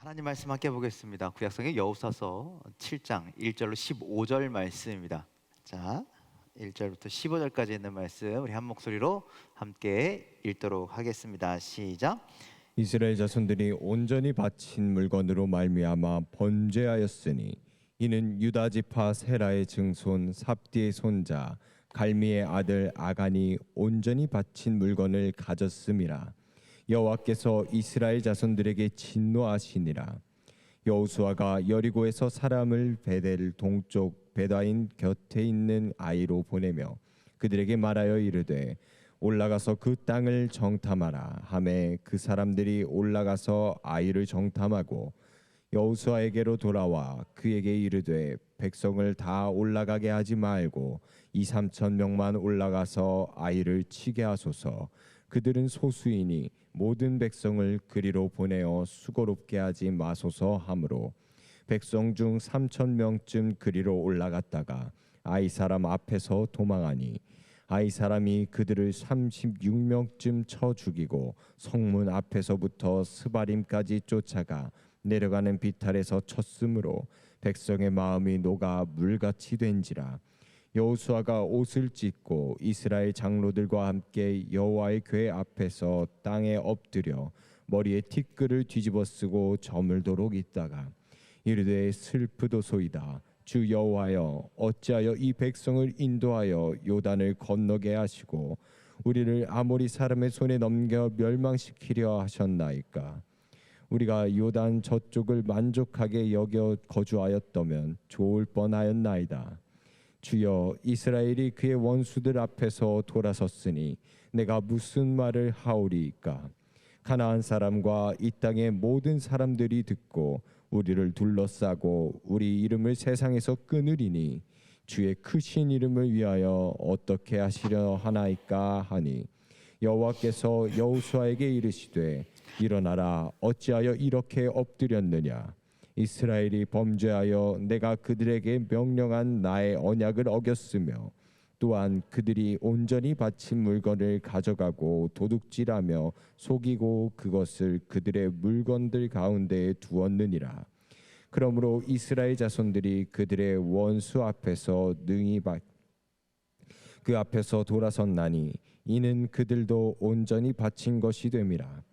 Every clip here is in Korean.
하나님 말씀 함께 보겠습니다. 구약성경 여호수아서 7장 1절로 15절 말씀입니다. 자, 1절부터 15절까지 있는 말씀 우리 한 목소리로 함께 읽도록 하겠습니다. 시작. 이스라엘 자손들이 온전히 바친 물건으로 말미암아 번제하였으니 이는 유다 지파 세라의 증손 삽디의 손자 갈미의 아들 아간이 온전히 바친 물건을 가졌음이라. 여호와께서 이스라엘 자손들에게 진노하시니라. 여호수아가 여리고에서 사람을 베델 동쪽 베다인 곁에 있는 아이로 보내며 그들에게 말하여 이르되 올라가서 그 땅을 정탐하라 하매 그 사람들이 올라가서 아이를 정탐하고 여호수아에게로 돌아와 그에게 이르되 백성을 다 올라가게 하지 말고 2-3천 명만 올라가서 아이를 치게 하소서. 그들은 소수이니 모든 백성을 그리로 보내어 수고롭게 하지 마소서 하므로 백성 중 3천 명쯤 그리로 올라갔다가 아이 사람 앞에서 도망하니 아이 사람이 그들을 36명쯤 쳐 죽이고 성문 앞에서부터 스바림까지 쫓아가 내려가는 비탈에서 쳤으므로 백성의 마음이 녹아 물같이 된지라. 여호수아가 옷을 찢고 이스라엘 장로들과 함께 여호와의 궤 앞에서 땅에 엎드려 머리에 티끌을 뒤집어 쓰고 저물도록 있다가 이르되 슬프도소이다. 주 여호와여 어찌하여 이 백성을 인도하여 요단을 건너게 하시고 우리를 아모리 사람의 손에 넘겨 멸망시키려 하셨나이까. 우리가 요단 저쪽을 만족하게 여겨 거주하였다면 좋을 뻔하였나이다. 주여 이스라엘이 그의 원수들 앞에서 돌아섰으니 내가 무슨 말을 하오리이까. 가나안 사람과 이 땅의 모든 사람들이 듣고 우리를 둘러싸고 우리 이름을 세상에서 끊으리니 주의 크신 이름을 위하여 어떻게 하시려 하나이까 하니 여호와께서 여호수아에게 이르시되 일어나라. 어찌하여 이렇게 엎드렸느냐. 이스라엘이 범죄하여 내가 그들에게 명령한 나의 언약을 어겼으며 또한 그들이 온전히 바친 물건을 가져가고 도둑질하며 속이고 그것을 그들의 물건들 가운데에 두었느니라. 그러므로 이스라엘 자손들이 그들의 원수 앞에서 능히 그 앞에서 돌아섰나니 이는 그들도 온전히 바친 것이 됨이라.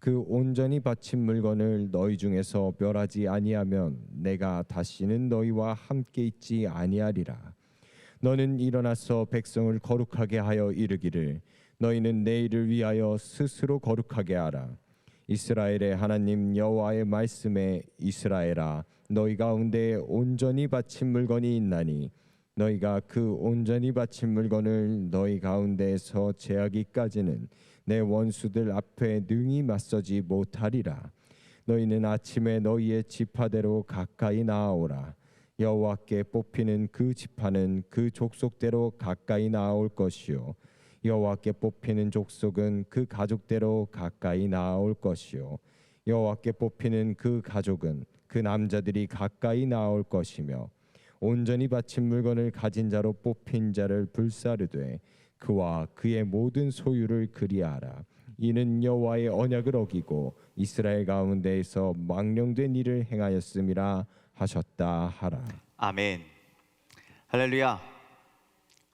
그 온전히 바친 물건을 너희 중에서 멸하지 아니하면 내가 다시는 너희와 함께 있지 아니하리라. 너는 일어나서 백성을 거룩하게 하여 이르기를 너희는 내일을 위하여 스스로 거룩하게 하라. 이스라엘의 하나님 여호와의 말씀에 이스라엘아 너희 가운데 온전히 바친 물건이 있나니 너희가 그 온전히 바친 물건을 너희 가운데에서 제하기까지는 내 원수들 앞에 능히 맞서지 못하리라. 너희는 아침에 너희의 지파대로 가까이 나아오라. 여호와께 뽑히는 그 지파는 그 족속대로 가까이 나아올 것이요 여호와께 뽑히는 족속은 그 가족대로 가까이 나아올 것이요 여호와께 뽑히는 그 가족은 그 남자들이 가까이 나아올 것이며 온전히 바친 물건을 가진 자로 뽑힌 자를 불사르되 그와 그의 모든 소유를 그리하라. 이는 여호와의 언약을 어기고 이스라엘 가운데에서 망령된 일을 행하였음이라 하셨다 하라. 아멘. 할렐루야.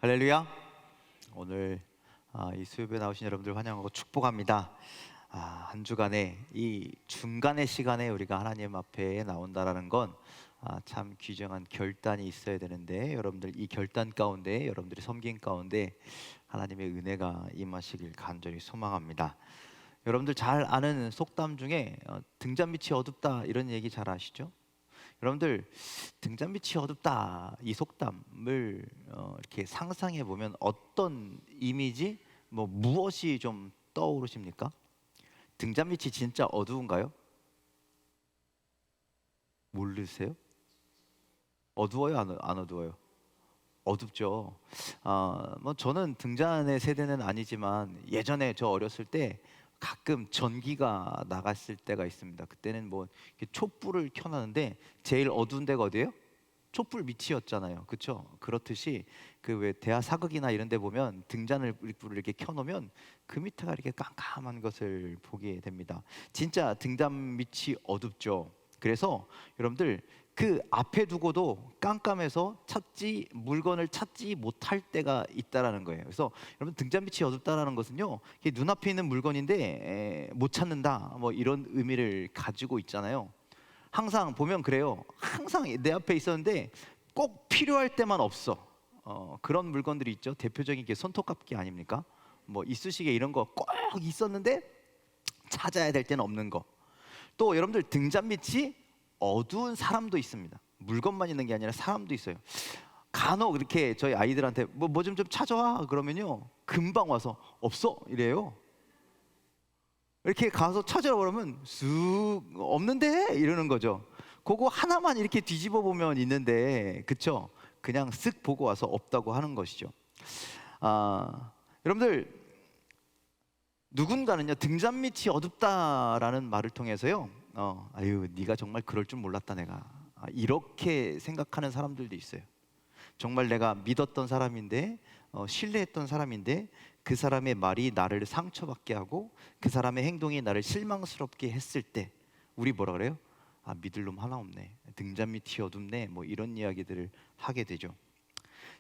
할렐루야. 오늘 이 수요일에 나오신 여러분들 환영하고 축복합니다. 한 주간에 이 중간의 시간에 우리가 하나님 앞에 나온다라는 건 참 귀중한 결단이 있어야 되는데 여러분들 이 결단 가운데 여러분들이 섬긴 가운데 하나님의 은혜가 임하시길 간절히 소망합니다. 여러분들 잘 아는 속담 중에 등잔 밑이 어둡다 이런 얘기 잘 아시죠? 여러분들 등잔 밑이 어둡다 이 속담을 이렇게 상상해 보면 어떤 이미지 무엇이 좀 떠오르십니까? 등잔 밑이 진짜 어두운가요? 모르세요? 어두워요? 안 어두워요? 어둡죠. 저는 등잔의 세대는 아니지만 예전에 저 어렸을 때 가끔 전기가 나갔을 때가 있습니다. 그때는 이렇게 촛불을 켜놨는데 제일 어두운 데가 어디예요? 촛불 밑이었잖아요. 그렇죠? 그렇듯이 그 왜 대하 사극이나 이런 데 보면 등잔을 불을 이렇게 켜놓으면 그 밑에가 이렇게 깜깜한 것을 보게 됩니다. 진짜 등잔 밑이 어둡죠. 그래서 여러분들 그 앞에 두고도 깜깜해서 물건을 찾지 못할 때가 있다라는 거예요. 그래서 여러분 등잔빛이 어둡다라는 것은요, 이게 눈앞에 있는 물건인데 못 찾는다, 뭐 이런 의미를 가지고 있잖아요. 항상 보면 그래요. 항상 내 앞에 있었는데 꼭 필요할 때만 없어. 그런 물건들이 있죠. 대표적인 게 손톱깎이 아닙니까? 뭐 이쑤시개 이런 거 꼭 있었는데 찾아야 될 때는 없는 거. 또 여러분들 등잔빛이 어두운 사람도 있습니다. 물건만 있는 게 아니라 사람도 있어요. 간혹 이렇게 저희 아이들한테 뭐 좀 찾아와 그러면요, 금방 와서 없어 이래요. 이렇게 가서 찾으라 그러면 쑥 없는데 이러는 거죠. 그거 하나만 이렇게 뒤집어 보면 있는데, 그쵸? 그냥 쓱 보고 와서 없다고 하는 것이죠. 여러분들 누군가는요, 등잔빛이 어둡다라는 말을 통해서요, 아유 네가 정말 그럴 줄 몰랐다 내가, 이렇게 생각하는 사람들도 있어요. 정말 내가 믿었던 사람인데, 신뢰했던 사람인데 그 사람의 말이 나를 상처받게 하고 그 사람의 행동이 나를 실망스럽게 했을 때 우리 뭐라 그래요? 믿을 놈 하나 없네, 등잔빛이 어둡네, 뭐 이런 이야기들을 하게 되죠.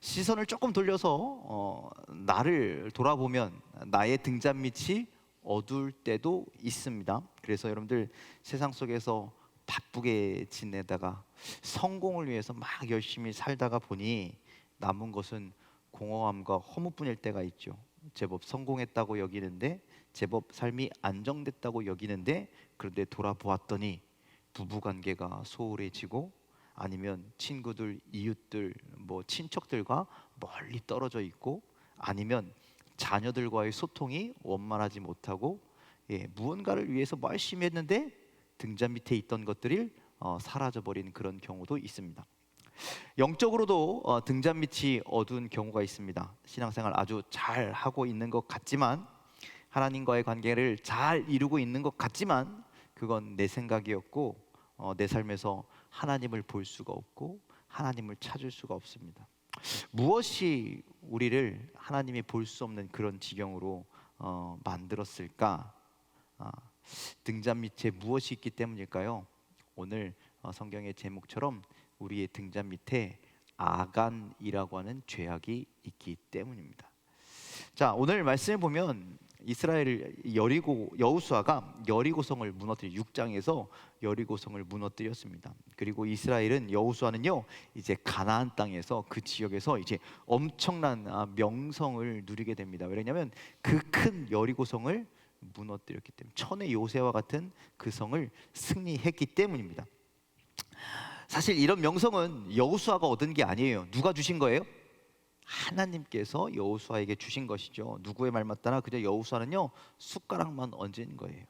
시선을 조금 돌려서 나를 돌아보면 나의 등잔빛이 어두울 때도 있습니다. 그래서 여러분들 세상 속에서 바쁘게 지내다가 성공을 위해서 막 열심히 살다가 보니 남은 것은 공허함과 허무뿐일 때가 있죠. 제법 성공했다고 여기는데, 제법 삶이 안정됐다고 여기는데, 그런데 돌아보았더니 부부관계가 소홀해지고, 아니면 친구들, 이웃들, 뭐 친척들과 멀리 떨어져 있고, 아니면 자녀들과의 소통이 원만하지 못하고, 무언가를 위해서 뭐 열심히 했는데 등잔 밑에 있던 것들이 사라져버린 그런 경우도 있습니다. 영적으로도 등잔 밑이 어두운 경우가 있습니다. 신앙생활 아주 잘 하고 있는 것 같지만, 하나님과의 관계를 잘 이루고 있는 것 같지만, 그건 내 생각이었고 내 삶에서 하나님을 볼 수가 없고 하나님을 찾을 수가 없습니다. 무엇이 우리를 하나님이 볼 수 없는 그런 지경으로 만들었을까? 등잔 밑에 무엇이 있기 때문일까요? 오늘 성경의 제목처럼 우리의 등잔 밑에 아간이라고 하는 죄악이 있기 때문입니다. 자, 오늘 말씀을 보면 이스라엘 여호수아가 여리고성을 무너뜨려 6장에서 여리고성을 무너뜨렸습니다. 그리고 이스라엘은 여호수아는요, 이제 가나안 땅에서 그 지역에서 이제 엄청난 명성을 누리게 됩니다. 왜냐하면 그 큰 여리고성을 무너뜨렸기 때문에, 천의 요새와 같은 그 성을 승리했기 때문입니다. 사실 이런 명성은 여호수아가 얻은 게 아니에요. 누가 주신 거예요? 하나님께서 여호수아에게 주신 것이죠. 누구의 말 맞다나 그저 여호수아는요, 숟가락만 얹은 거예요.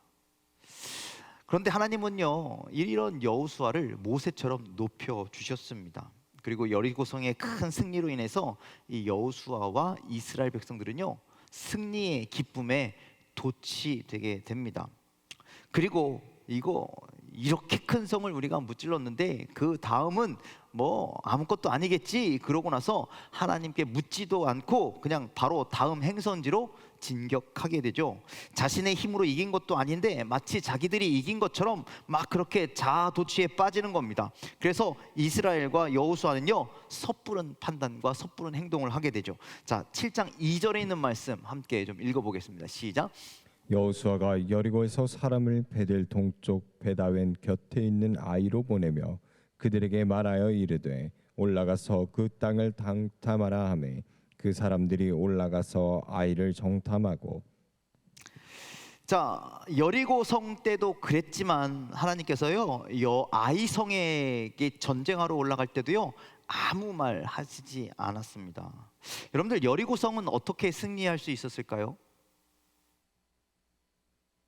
그런데 하나님은요, 이런 여호수아를 모세처럼 높여 주셨습니다. 그리고 여리고성의 큰 승리로 인해서 이 여호수아와 이스라엘 백성들은요, 승리의 기쁨에 돛이 되게 됩니다. 그리고 이렇게 큰 성을 우리가 무찔렀는데 그 다음은 뭐 아무것도 아니겠지 그러고 나서 하나님께 묻지도 않고 그냥 바로 다음 행선지로 진격하게 되죠. 자신의 힘으로 이긴 것도 아닌데 마치 자기들이 이긴 것처럼 막 그렇게 자아도취에 빠지는 겁니다. 그래서 이스라엘과 여호수아는요, 섣부른 판단과 섣부른 행동을 하게 되죠. 자, 7장 2절에 있는 말씀 함께 좀 읽어보겠습니다. 시작. 여호수아가 여리고에서 사람을 베델 동쪽 베다웬 곁에 있는 아이로 보내며 그들에게 말하여 이르되 올라가서 그 땅을 정탐하라 하매 그 사람들이 올라가서 아이를 정탐하고. 자, 여리고성 때도 그랬지만 하나님께서요, 아이성에게 전쟁하러 올라갈 때도요, 아무 말 하시지 않았습니다. 여러분들 여리고성은 어떻게 승리할 수 있었을까요?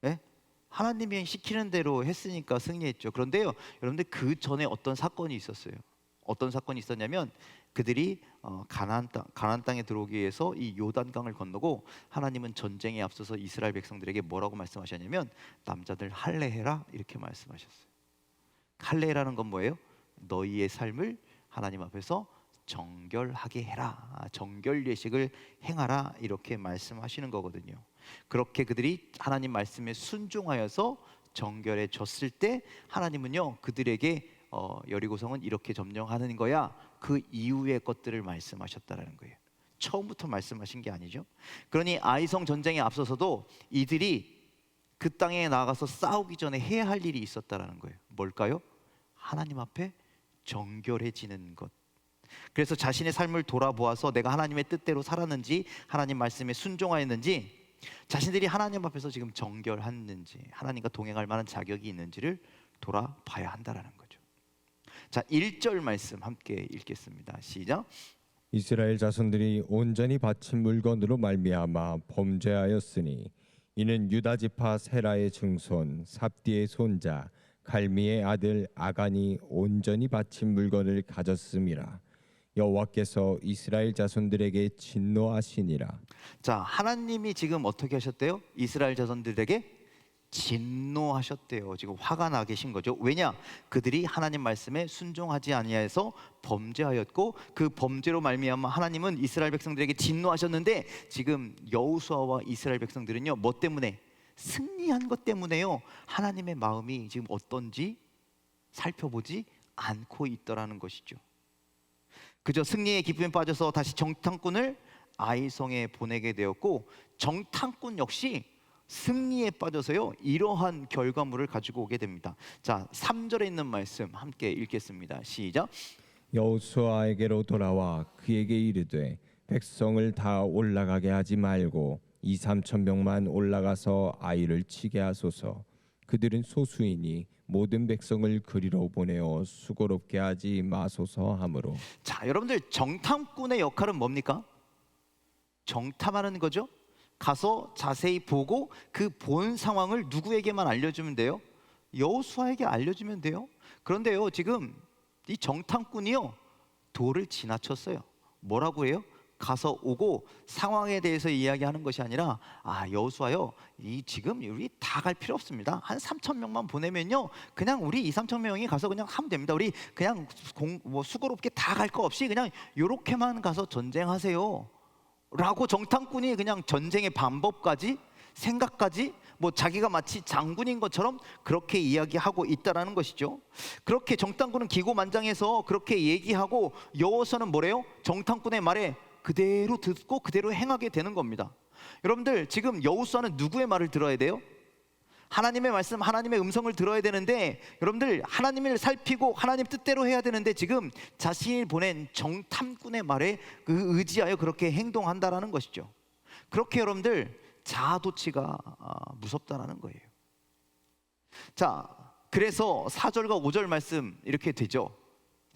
네? 하나님이 시키는 대로 했으니까 승리했죠. 그런데요, 여러분들 그 전에 어떤 사건이 있었어요. 어떤 사건이 있었냐면, 그들이 가나안 땅에 들어오기 위해서 이 요단강을 건너고, 하나님은 전쟁에 앞서서 이스라엘 백성들에게 뭐라고 말씀하셨냐면, 남자들 할례해라 이렇게 말씀하셨어요. 할례라는 건 뭐예요? 너희의 삶을 하나님 앞에서 정결하게 해라, 정결 예식을 행하라, 이렇게 말씀하시는 거거든요. 그렇게 그들이 하나님 말씀에 순종하여서 정결해졌을 때 하나님은요 그들에게 여리고성은 이렇게 점령하는 거야, 그 이후의 것들을 말씀하셨다라는 거예요. 처음부터 말씀하신 게 아니죠. 그러니 아이성 전쟁에 앞서서도 이들이 그 땅에 나가서 싸우기 전에 해야 할 일이 있었다라는 거예요. 뭘까요? 하나님 앞에 정결해지는 것. 그래서 자신의 삶을 돌아보아서 내가 하나님의 뜻대로 살았는지, 하나님 말씀에 순종하였는지, 자신들이 하나님 앞에서 지금 정결했는지, 하나님과 동행할 만한 자격이 있는지를 돌아봐야 한다라는 거죠. 자, 1절 말씀 함께 읽겠습니다. 시작. 이스라엘 자손들이 온전히 바친 물건으로 말미암아 범죄하였으니 이는 유다 지파 세라의 증손 삽디의 손자 갈미의 아들 아간이 온전히 바친 물건을 가졌음이라. 여호와께서 이스라엘 자손들에게 진노하시니라. 자, 하나님이 지금 어떻게 하셨대요? 이스라엘 자손들에게 진노하셨대요. 지금 화가 나 계신 거죠. 왜냐? 그들이 하나님 말씀에 순종하지 아니하여서 범죄하였고, 그 범죄로 말미암아 하나님은 이스라엘 백성들에게 진노하셨는데, 지금 여호수아와 이스라엘 백성들은요 뭐 때문에? 승리한 것 때문에요 하나님의 마음이 지금 어떤지 살펴보지 않고 있더라는 것이죠. 그저 승리의 기쁨에 빠져서 다시 정탐꾼을 아이성에 보내게 되었고, 정탐꾼 역시 승리에 빠져서요 이러한 결과물을 가지고 오게 됩니다. 자, 3절에 있는 말씀 함께 읽겠습니다. 시작. 여호수아에게로 돌아와 그에게 이르되 백성을 다 올라가게 하지 말고 2-3천 명만 올라가서 아이를 치게 하소서. 그들은 소수이니 모든 백성을 그리로 보내어 수고롭게 하지 마소서 하므로. 자, 여러분들 정탐꾼의 역할은 뭡니까? 정탐하는 거죠. 가서 자세히 보고 그 본 상황을 누구에게만 알려주면 돼요? 여호수아에게 알려주면 돼요. 그런데요 지금 이 정탐꾼이요 도를 지나쳤어요. 뭐라고 해요? 가서 오고 상황에 대해서 이야기하는 것이 아니라, 여호수아요 이 지금 우리 다 갈 필요 없습니다. 한 3천 명만 보내면요 그냥 우리 2-3천 명이 가서 그냥 하면 됩니다. 우리 그냥 수고롭게 다 갈 거 없이 그냥 요렇게만 가서 전쟁하세요 라고 정탐꾼이 그냥 전쟁의 방법까지 생각까지 뭐 자기가 마치 장군인 것처럼 그렇게 이야기하고 있다라는 것이죠. 그렇게 정탐꾼은 기고만장해서 그렇게 얘기하고, 여호수아는 뭐래요? 정탐꾼의 말에 그대로 듣고 그대로 행하게 되는 겁니다. 여러분들 지금 여호수아는 누구의 말을 들어야 돼요? 하나님의 말씀, 하나님의 음성을 들어야 되는데, 여러분들 하나님을 살피고 하나님 뜻대로 해야 되는데 지금 자신이 보낸 정탐꾼의 말에 의지하여 그렇게 행동한다라는 것이죠. 그렇게 여러분들 자아도취가 무섭다라는 거예요. 자, 그래서 4절과 5절 말씀 이렇게 되죠.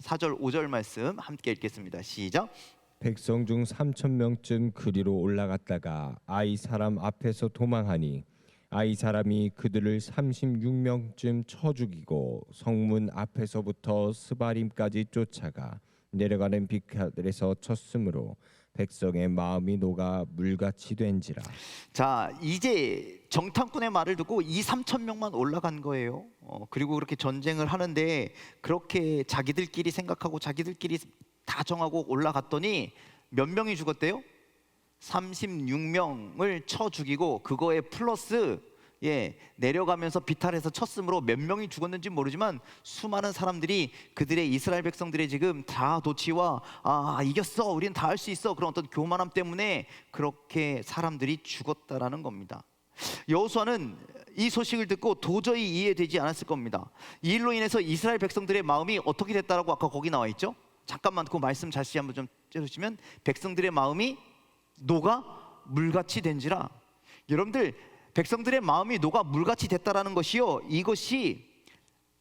4절 5절 말씀 함께 읽겠습니다. 시작. 백성 중 3천 명쯤 그리로 올라갔다가 아이 사람 앞에서 도망하니 아이 사람이 그들을 36명쯤 쳐 죽이고 성문 앞에서부터 스바림까지 쫓아가 내려가는 빛가들에서 쳤으므로 백성의 마음이 녹아 물같이 된지라. 자, 이제 정탐꾼의 말을 듣고 2-3천 명만 올라간 거예요. 그리고 그렇게 전쟁을 하는데 그렇게 자기들끼리 생각하고 자기들끼리 다 정하고 올라갔더니 몇 명이 죽었대요? 36명을 쳐 죽이고 그거에 플러스 내려가면서 비탈해서 쳤으므로 몇 명이 죽었는지 모르지만 수많은 사람들이 그들의 이스라엘 백성들의 지금 다 도치와 이겼어 우리는 다 할 수 있어 그런 어떤 교만함 때문에 그렇게 사람들이 죽었다라는 겁니다. 여호수아는 이 소식을 듣고 도저히 이해되지 않았을 겁니다. 이 일로 인해서 이스라엘 백성들의 마음이 어떻게 됐다라고 아까 거기 나와 있죠? 잠깐만 그 말씀 다시 한번 좀 째주시면, 백성들의 마음이 녹아 물같이 된지라. 여러분들 백성들의 마음이 녹아 물같이 됐다라는 것이요, 이것이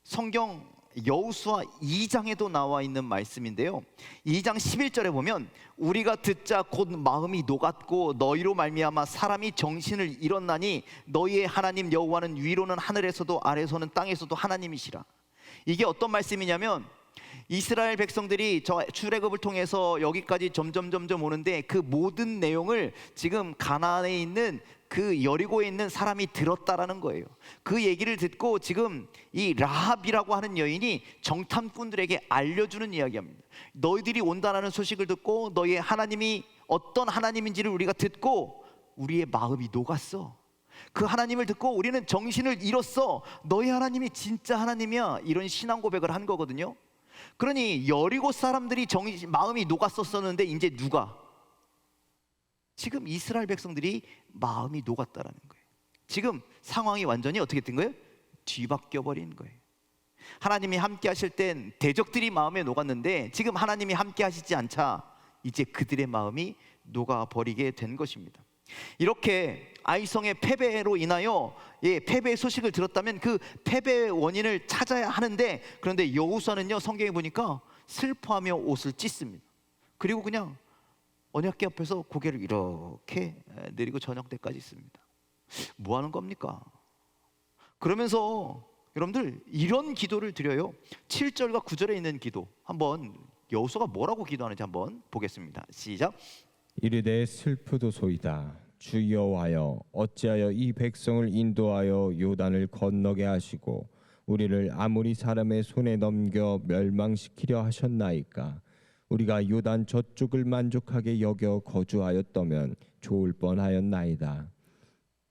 성경 여호수아 2장에도 나와 있는 말씀인데요, 2장 11절에 보면 우리가 듣자 곧 마음이 녹았고 너희로 말미암아 사람이 정신을 잃었나니 너희의 하나님 여호와는 위로는 하늘에서도 아래서는 땅에서도 하나님이시라. 이게 어떤 말씀이냐면, 이스라엘 백성들이 저 출애굽을 통해서 여기까지 점점 오는데 그 모든 내용을 지금 가나안에 있는 그 여리고에 있는 사람이 들었다라는 거예요. 그 얘기를 듣고 지금 이 라합이라고 하는 여인이 정탐꾼들에게 알려주는 이야기입니다. 너희들이 온다라는 소식을 듣고 너희의 하나님이 어떤 하나님인지를 우리가 듣고 우리의 마음이 녹았어. 그 하나님을 듣고 우리는 정신을 잃었어. 너희 하나님이 진짜 하나님이야. 이런 신앙 고백을 한 거거든요. 그러니 여리고 사람들이 마음이 녹았었었는데 이제 누가? 지금 이스라엘 백성들이 마음이 녹았다라는 거예요. 지금 상황이 완전히 어떻게 된 거예요? 뒤바뀌어 버린 거예요. 하나님이 함께 하실 땐 대적들이 마음에 녹았는데 지금 하나님이 함께 하시지 않자 이제 그들의 마음이 녹아버리게 된 것입니다. 이렇게 아이성의 패배로 인하여 패배의 소식을 들었다면 그 패배의 원인을 찾아야 하는데, 그런데 여호수아는요, 성경에 보니까 슬퍼하며 옷을 찢습니다. 그리고 그냥 언약궤 앞에서 고개를 이렇게 내리고 저녁 때까지 있습니다. 뭐 하는 겁니까? 그러면서 여러분들 이런 기도를 드려요. 7절과 9절에 있는 기도, 한번 여호수아가 뭐라고 기도하는지 한번 보겠습니다. 시작. 이르되 슬프도소이다. 주 여호와여, 어찌하여 이 백성을 인도하여 요단을 건너게 하시고 우리를 아무리 사람의 손에 넘겨 멸망시키려 하셨나이까. 우리가 요단 저쪽을 만족하게 여겨 거주하였다면 좋을 뻔하였나이다.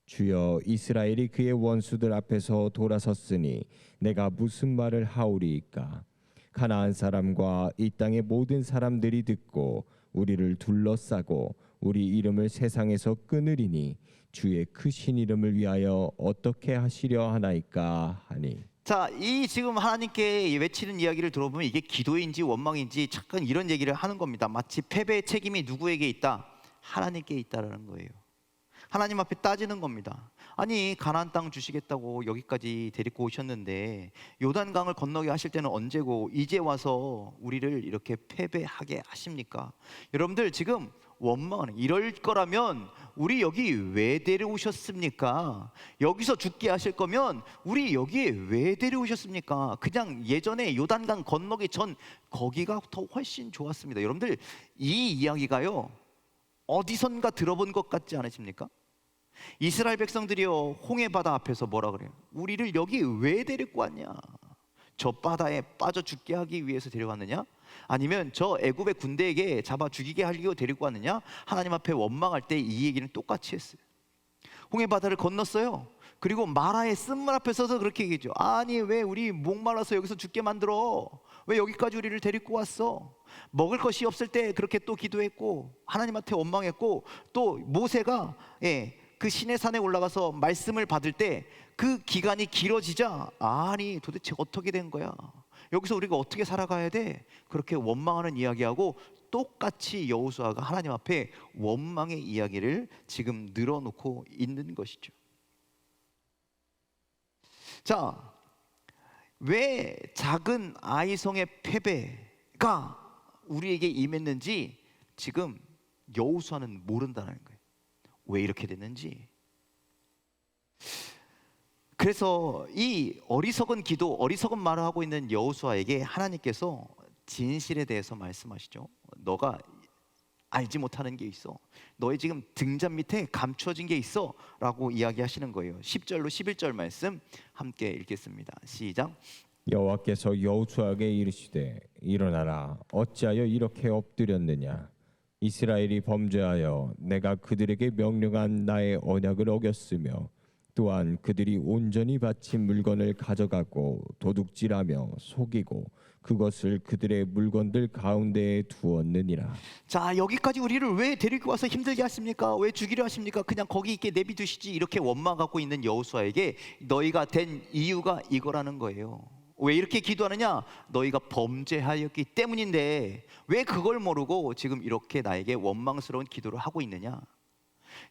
주여, 이스라엘이 그의 원수들 앞에서 돌아섰으니 내가 무슨 말을 하오리이까. 가나안 사람과 이 땅의 모든 사람들이 듣고 우리를 둘러싸고 우리 이름을 세상에서 끊으리니 주의 크신 이름을 위하여 어떻게 하시려 하나이까 하니. 자, 이 지금 하나님께 외치는 이야기를 들어보면 이게 기도인지 원망인지 잠깐 이런 얘기를 하는 겁니다. 마치 패배의 책임이 누구에게 있다? 하나님께 있다라는 거예요. 하나님 앞에 따지는 겁니다. 아니, 가나안 땅 주시겠다고 여기까지 데리고 오셨는데 요단강을 건너게 하실 때는 언제고 이제 와서 우리를 이렇게 패배하게 하십니까? 여러분들 지금 원망하는, 이럴 거라면 우리 여기 왜 데려오셨습니까? 여기서 죽게 하실 거면 우리 여기에 왜 데려오셨습니까? 그냥 예전에 요단강 건너기 전 거기가 더 훨씬 좋았습니다. 여러분들 이 이야기가요, 어디선가 들어본 것 같지 않으십니까? 이스라엘 백성들이요, 홍해바다 앞에서 뭐라 그래요? 우리를 여기 왜 데리고 왔냐? 저 바다에 빠져 죽게 하기 위해서 데려왔느냐? 아니면 저 애굽의 군대에게 잡아 죽이게 하려고 데리고 왔느냐? 하나님 앞에 원망할 때 이 얘기는 똑같이 했어요. 홍해바다를 건넜어요. 그리고 마라의 쓴물 앞에 서서 그렇게 얘기했죠. 아니, 왜 우리 목말라서 여기서 죽게 만들어? 왜 여기까지 우리를 데리고 왔어? 먹을 것이 없을 때 그렇게 또 기도했고 하나님한테 원망했고, 또 모세가 그 시내산에 올라가서 말씀을 받을 때 그 기간이 길어지자, 아니 도대체 어떻게 된 거야? 여기서 우리가 어떻게 살아가야 돼? 그렇게 원망하는 이야기하고 똑같이 여호수아가 하나님 앞에 원망의 이야기를 지금 늘어놓고 있는 것이죠. 자, 왜 작은 아이성의 패배가 우리에게 임했는지 지금 여호수아는 모른다는 거예요. 왜 이렇게 됐는지. 그래서 이 어리석은 기도, 어리석은 말을 하고 있는 여호수아에게 하나님께서 진실에 대해서 말씀하시죠. 너가 알지 못하는 게 있어. 너의 지금 등잔 밑에 감추어진 게 있어 라고 이야기하시는 거예요. 10절로 11절 말씀 함께 읽겠습니다. 시작. 여호와께서 여호수아에게 이르시되 일어나라. 어찌하여 이렇게 엎드렸느냐. 이스라엘이 범죄하여 내가 그들에게 명령한 나의 언약을 어겼으며 또한 그들이 온전히 바친 물건을 가져가고 도둑질하며 속이고 그것을 그들의 물건들 가운데에 두었느니라. 자, 여기까지 우리를 왜 데리고 와서 힘들게 하십니까? 왜 죽이려 하십니까? 그냥 거기 있게 내비두시지. 이렇게 원망하고 있는 여호수아에게 너희가 된 이유가 이거라는 거예요. 왜 이렇게 기도하느냐? 너희가 범죄하였기 때문인데 왜 그걸 모르고 지금 이렇게 나에게 원망스러운 기도를 하고 있느냐?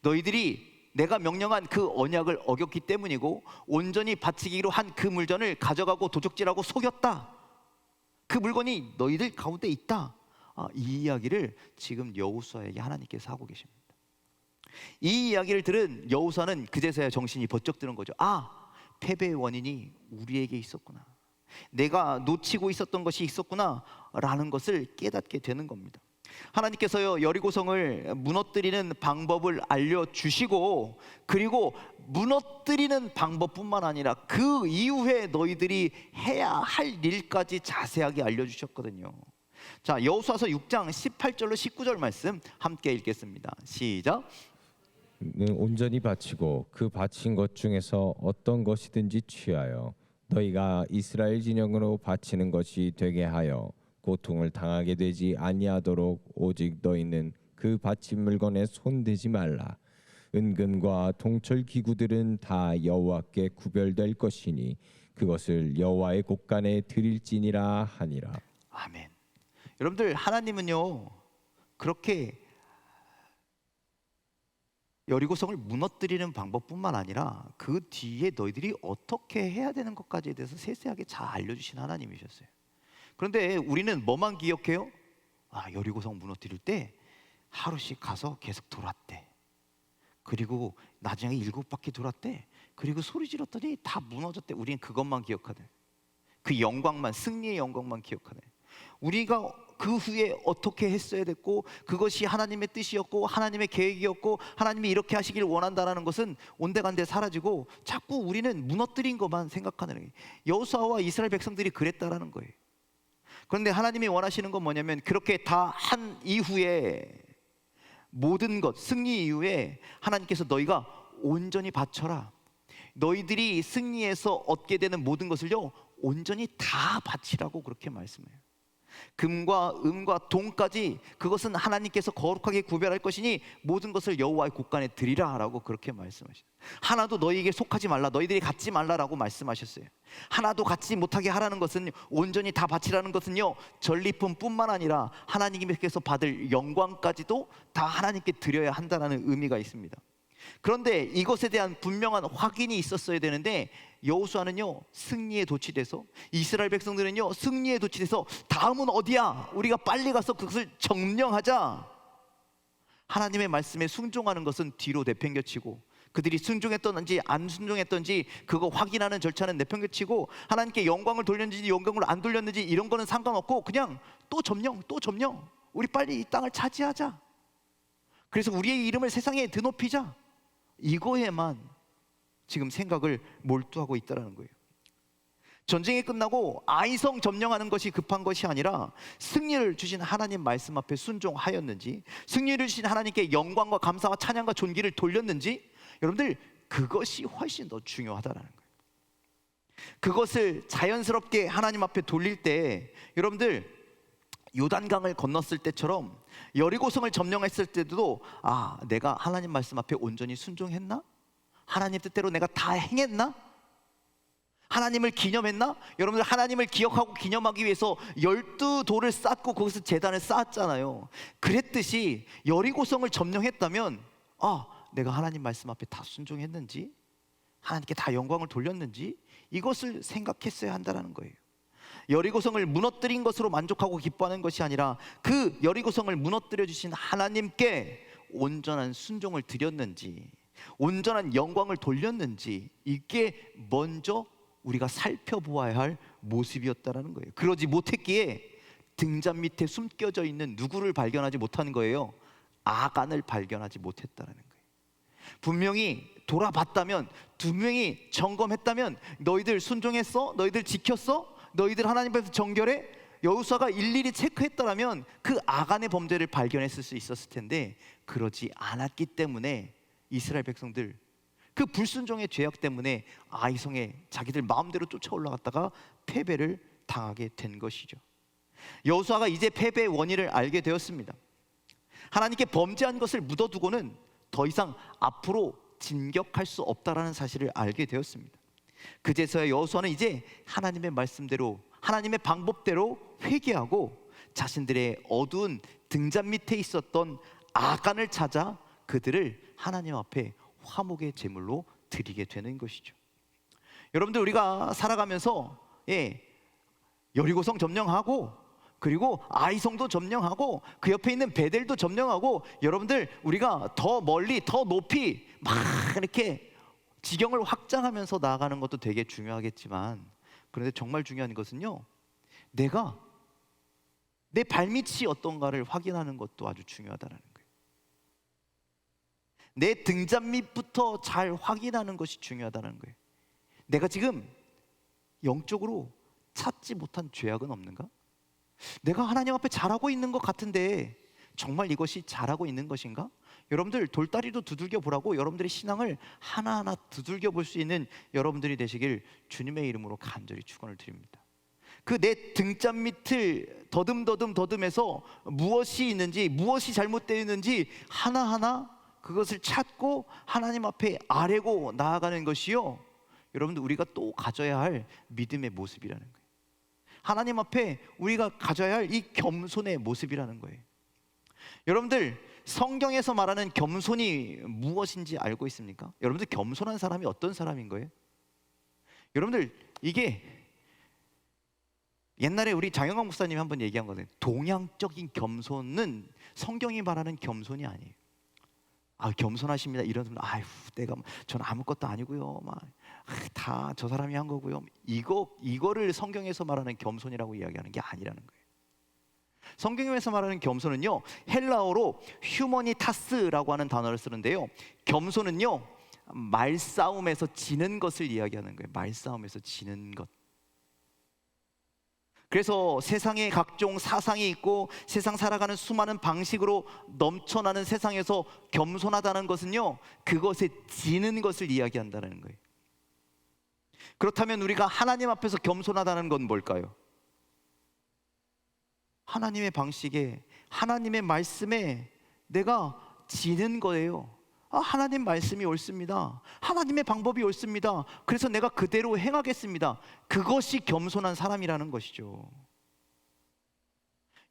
너희들이 내가 명령한 그 언약을 어겼기 때문이고 온전히 바치기로 한 그 물건을 가져가고 도둑질하고 속였다. 그 물건이 너희들 가운데 있다. 이 이야기를 지금 여호수아에게 하나님께서 하고 계십니다. 이 이야기를 들은 여호수아는 그제서야 정신이 번쩍 드는 거죠. 패배의 원인이 우리에게 있었구나. 내가 놓치고 있었던 것이 있었구나 라는 것을 깨닫게 되는 겁니다. 하나님께서요, 여리고성을 무너뜨리는 방법을 알려주시고, 그리고 무너뜨리는 방법뿐만 아니라 그 이후에 너희들이 해야 할 일까지 자세하게 알려주셨거든요. 자, 여호수아서 6장 18절로 19절 말씀 함께 읽겠습니다. 시작. 온전히 바치고 그 바친 것 중에서 어떤 것이든지 취하여 너희가 이스라엘 진영으로 바치는 것이 되게 하여 고통을 당하게 되지 아니하도록 오직 너희는 그 바친 물건에 손대지 말라. 은금과 동철 기구들은 다 여호와께 구별될 것이니 그것을 여호와의 곳간에 드릴지니라 하니라. 아멘. 여러분들, 하나님은요 그렇게 여리고성을 무너뜨리는 방법뿐만 아니라 그 뒤에 너희들이 어떻게 해야 되는 것까지에 대해서 세세하게 잘 알려주신 하나님이셨어요. 그런데 우리는 뭐만 기억해요? 여리고성 무너뜨릴 때 하루씩 가서 계속 돌았대. 그리고 나중에 7바퀴 돌았대. 그리고 소리 질렀더니 다 무너졌대. 우리는 그것만 기억하네. 그 영광만, 승리의 영광만 기억하네. 우리가 그 후에 어떻게 했어야 됐고, 그것이 하나님의 뜻이었고 하나님의 계획이었고 하나님이 이렇게 하시길 원한다라는 것은 온데간데 사라지고 자꾸 우리는 무너뜨린 것만 생각하는 거예요. 여호수아와 이스라엘 백성들이 그랬다라는 거예요. 그런데 하나님이 원하시는 건 뭐냐면, 그렇게 다 한 이후에 모든 것, 승리 이후에 하나님께서 너희가 온전히 바쳐라. 너희들이 승리해서 얻게 되는 모든 것을요 온전히 다 바치라고 그렇게 말씀해요. 금과 은과 동까지 그것은 하나님께서 거룩하게 구별할 것이니 모든 것을 여호와의 곳간에 드리라 라고 그렇게 말씀하셨어요. 하나도 너희에게 속하지 말라, 너희들이 갖지 말라라고 말씀하셨어요. 하나도 갖지 못하게 하라는 것은, 온전히 다 바치라는 것은요 전리품뿐만 아니라 하나님께서 받을 영광까지도 다 하나님께 드려야 한다는 의미가 있습니다. 그런데 이것에 대한 분명한 확인이 있었어야 되는데, 여호수아는요 승리에 도취돼서, 이스라엘 백성들은요 승리에 도취돼서 다음은 어디야? 우리가 빨리 가서 그것을 점령하자. 하나님의 말씀에 순종하는 것은 뒤로 내팽겨치고, 그들이 순종했던지 안 순종했던지 그거 확인하는 절차는 내팽겨치고, 하나님께 영광을 돌렸는지 영광을 안 돌렸는지 이런 거는 상관없고 그냥 또 점령, 또 점령, 우리 빨리 이 땅을 차지하자. 그래서 우리의 이름을 세상에 드높이자. 이거에만 지금 생각을 몰두하고 있다는 거예요. 전쟁이 끝나고 아이성 점령하는 것이 급한 것이 아니라, 승리를 주신 하나님 말씀 앞에 순종하였는지, 승리를 주신 하나님께 영광과 감사와 찬양과 존귀를 돌렸는지, 여러분들 그것이 훨씬 더 중요하다는 거예요. 그것을 자연스럽게 하나님 앞에 돌릴 때, 여러분들 요단강을 건넜을 때처럼 여리고성을 점령했을 때도 내가 하나님 말씀 앞에 온전히 순종했나? 하나님 뜻대로 내가 다 행했나? 하나님을 기념했나? 여러분들, 하나님을 기억하고 기념하기 위해서 12돌을 쌓고 거기서 제단을 쌓았잖아요. 그랬듯이 여리고성을 점령했다면 내가 하나님 말씀 앞에 다 순종했는지, 하나님께 다 영광을 돌렸는지, 이것을 생각했어야 한다는 거예요. 여리고성을 무너뜨린 것으로 만족하고 기뻐하는 것이 아니라, 그 여리고성을 무너뜨려 주신 하나님께 온전한 순종을 드렸는지, 온전한 영광을 돌렸는지, 이게 먼저 우리가 살펴보아야 할 모습이었다라는 거예요. 그러지 못했기에 등잔 밑에 숨겨져 있는 누구를 발견하지 못하는 거예요? 아간을 발견하지 못했다라는 거예요. 분명히 돌아봤다면, 분명히 점검했다면, 너희들 순종했어? 너희들 지켰어? 너희들 하나님 앞에서 정결해? 여호수아가 일일이 체크했더라면 그 아간의 범죄를 발견했을 수 있었을 텐데, 그러지 않았기 때문에 이스라엘 백성들 그 불순종의 죄악 때문에 아이성에 자기들 마음대로 쫓아 올라갔다가 패배를 당하게 된 것이죠. 여호수아가 이제 패배의 원인을 알게 되었습니다. 하나님께 범죄한 것을 묻어두고는 더 이상 앞으로 진격할 수 없다라는 사실을 알게 되었습니다. 그제서야 여호수아는 이제 하나님의 말씀대로, 하나님의 방법대로 회개하고 자신들의 어두운 등잔 밑에 있었던 아간을 찾아 그들을 하나님 앞에 화목의 제물로 드리게 되는 것이죠. 여러분들, 우리가 살아가면서 여리고성 점령하고, 그리고 아이성도 점령하고, 그 옆에 있는 베델도 점령하고, 여러분들 우리가 더 멀리 더 높이 막 이렇게 지경을 확장하면서 나아가는 것도 되게 중요하겠지만, 그런데 정말 중요한 것은요, 내가 내 발밑이 어떤가를 확인하는 것도 아주 중요하다는 거예요. 내 등잔 밑부터 잘 확인하는 것이 중요하다는 거예요. 내가 지금 영적으로 찾지 못한 죄악은 없는가? 내가 하나님 앞에 잘하고 있는 것 같은데 정말 이것이 잘하고 있는 것인가? 여러분들 돌다리도 두들겨 보라고 여러분들의 신앙을 하나하나 두들겨 볼 수 있는 여러분들이 되시길 주님의 이름으로 간절히 축원을 드립니다. 그 내 등잔 밑을 더듬해서 무엇이 있는지, 무엇이 잘못되어 있는지 하나하나 그것을 찾고 하나님 앞에 아뢰고 나아가는 것이요, 여러분들 우리가 또 가져야 할 믿음의 모습이라는 거예요. 하나님 앞에 우리가 가져야 할 이 겸손의 모습이라는 거예요. 여러분들 성경에서 말하는 겸손이 무엇인지 알고 있습니까? 여러분들 겸손한 사람이 어떤 사람인 거예요? 여러분들 이게 옛날에 우리 장영광 목사님이 한번 얘기한 거거든요. 동양적인 겸손은 성경이 말하는 겸손이 아니에요. 겸손하십니다 이런 분들, 저는 아무것도 아니고요, 다 저 사람이 한 거고요, 이거를 성경에서 말하는 겸손이라고 이야기하는 게 아니라는 거예요. 성경에서 말하는 겸손은요, 헬라어로 휴머니타스라고 하는 단어를 쓰는데요, 겸손은요 말싸움에서 지는 것을 이야기하는 거예요. 말싸움에서 지는 것. 그래서 세상에 각종 사상이 있고 세상 살아가는 수많은 방식으로 넘쳐나는 세상에서 겸손하다는 것은요, 그것에 지는 것을 이야기한다는 거예요. 그렇다면 우리가 하나님 앞에서 겸손하다는 건 뭘까요? 하나님의 방식에, 하나님의 말씀에 내가 지는 거예요. 하나님 말씀이 옳습니다. 하나님의 방법이 옳습니다. 그래서 내가 그대로 행하겠습니다. 그것이 겸손한 사람이라는 것이죠.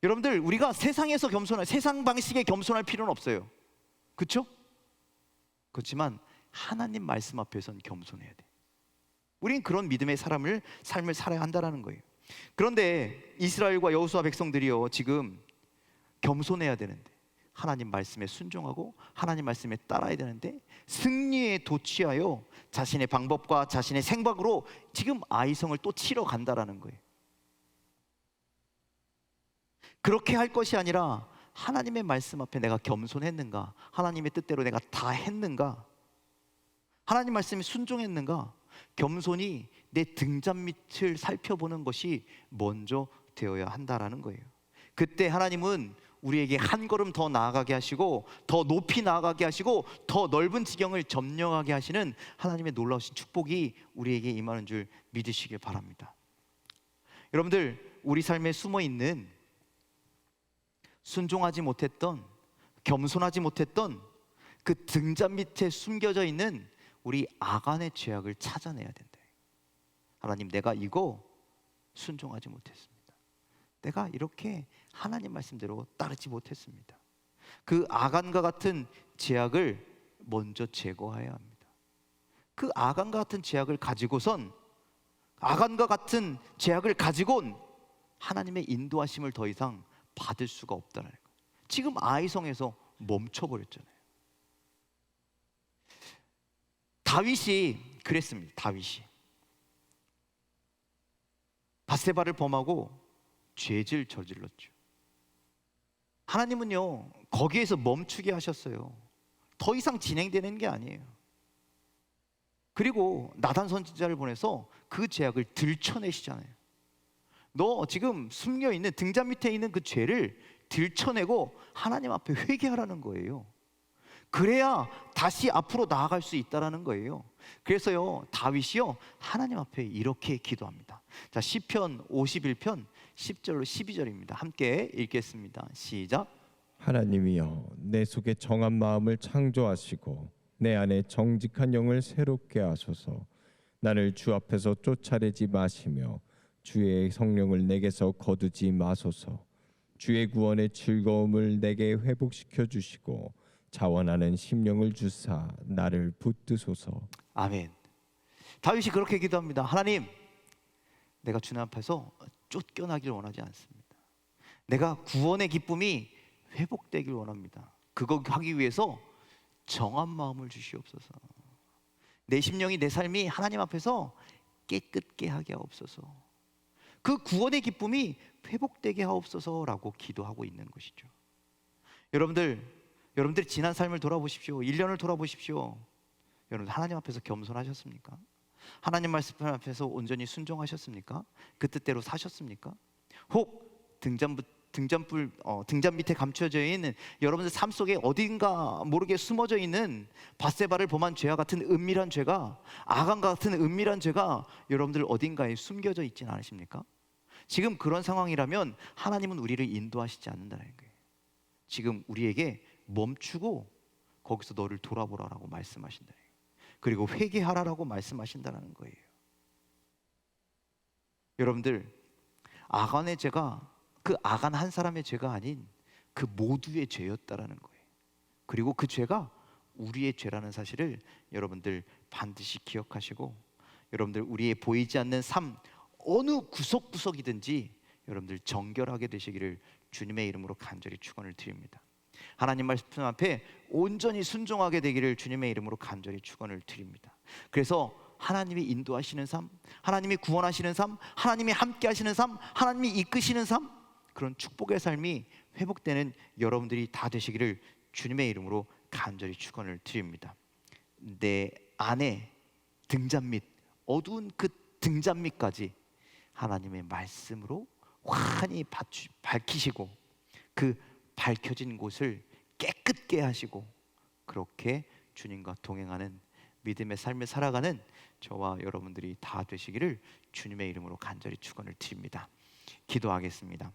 여러분들 우리가 세상에서 세상 방식에 겸손할 필요는 없어요. 그렇죠? 그렇지만 하나님 말씀 앞에서는 겸손해야 돼. 우린 그런 믿음의 삶을 살아야 한다는 거예요. 그런데 이스라엘과 여호수아 백성들이요, 지금 겸손해야 되는데, 하나님 말씀에 순종하고 하나님 말씀에 따라야 되는데 승리에 도취하여 자신의 방법과 자신의 생각으로 지금 아이성을 또 치러 간다라는 거예요. 그렇게 할 것이 아니라 하나님의 말씀 앞에 내가 겸손했는가, 하나님의 뜻대로 내가 다 했는가, 하나님 말씀에 순종했는가, 겸손히 내 등잔 밑을 살펴보는 것이 먼저 되어야 한다라는 거예요. 그때 하나님은 우리에게 한 걸음 더 나아가게 하시고, 더 높이 나아가게 하시고, 더 넓은 지경을 점령하게 하시는 하나님의 놀라우신 축복이 우리에게 임하는 줄 믿으시길 바랍니다. 여러분들, 우리 삶에 숨어있는 순종하지 못했던, 겸손하지 못했던 그 등잔 밑에 숨겨져 있는 우리 아간의 죄악을 찾아내야 된다. 하나님, 내가 이거 순종하지 못했습니다. 내가 이렇게 하나님 말씀대로 따르지 못했습니다. 그 아간과 같은 죄악을 먼저 제거해야 합니다. 그 아간과 같은 죄악을 가지고선, 아간과 같은 죄악을 가지고는 하나님의 인도하심을 더 이상 받을 수가 없다는 거예요. 지금 아이성에서 멈춰버렸잖아요. 다윗이 그랬습니다. 다윗이 밧세바를 범하고 죄를 저질렀죠. 하나님은요, 거기에서 멈추게 하셨어요. 더 이상 진행되는 게 아니에요. 그리고 나단 선지자를 보내서 그 죄악을 들춰내시잖아요. 너 지금 숨겨있는, 등잔 밑에 있는 그 죄를 들춰내고 하나님 앞에 회개하라는 거예요. 그래야 다시 앞으로 나아갈 수 있다라는 거예요. 그래서요, 다윗이요, 하나님 앞에 이렇게 기도합니다. 자, 시편 51편 10절로 12절입니다. 함께 읽겠습니다. 시작. 하나님이여, 내 속에 정한 마음을 창조하시고 내 안에 정직한 영을 새롭게 하소서. 나를 주 앞에서 쫓아내지 마시며 주의 성령을 내게서 거두지 마소서. 주의 구원의 즐거움을 내게 회복시켜 주시고 자원하는 심령을 주사 나를 붙드소서. 아멘. 다윗이 그렇게 기도합니다. 하나님, 내가 주님 앞에서 쫓겨나길 원하지 않습니다. 내가 구원의 기쁨이 회복되길 원합니다. 그거 하기 위해서 정한 마음을 주시옵소서. 내 심령이, 내 삶이 하나님 앞에서 깨끗게 하게 하옵소서. 그 구원의 기쁨이 회복되게 하옵소서라고 기도하고 있는 것이죠. 여러분들 지난 삶을 돌아보십시오. 1년을 돌아보십시오. 여러분, 하나님 앞에서 겸손하셨습니까? 하나님 말씀 앞에서 온전히 순종하셨습니까? 그 뜻대로 사셨습니까? 혹 등잔 등잔 밑에 감춰져 있는 여러분들 삶 속에 어딘가 모르게 숨어져 있는 밧세바를 범한 죄와 같은 은밀한 죄가, 아간과 같은 은밀한 죄가 여러분들 어딘가에 숨겨져 있지는 않으십니까? 지금 그런 상황이라면 하나님은 우리를 인도하시지 않는다는 거예요. 지금 우리에게 멈추고 거기서 너를 돌아보라라고 말씀하신다. 그리고 회개하라라고 말씀하신다는 거예요. 여러분들, 아간의 죄가 그 아간 한 사람의 죄가 아닌 그 모두의 죄였다라는 거예요. 그리고 그 죄가 우리의 죄라는 사실을 여러분들 반드시 기억하시고, 여러분들 우리의 보이지 않는 삶 어느 구석구석이든지 여러분들 정결하게 되시기를 주님의 이름으로 간절히 축원을 드립니다. 하나님 말씀 앞에 온전히 순종하게 되기를 주님의 이름으로 간절히 축원을 드립니다. 그래서 하나님이 인도하시는 삶, 하나님이 구원하시는 삶, 하나님이 함께 하시는 삶, 하나님이 이끄시는 삶, 그런 축복의 삶이 회복되는 여러분들이 다 되시기를 주님의 이름으로 간절히 축원을 드립니다. 내 안에 등잔 밑, 어두운 그 등잔 밑까지 하나님의 말씀으로 환히 밝히시고, 그 밝혀진 곳을 깨끗게 하시고, 그렇게 주님과 동행하는 믿음의 삶을 살아가는 저와 여러분들이 다 되시기를 주님의 이름으로 간절히 축원을 드립니다. 기도하겠습니다.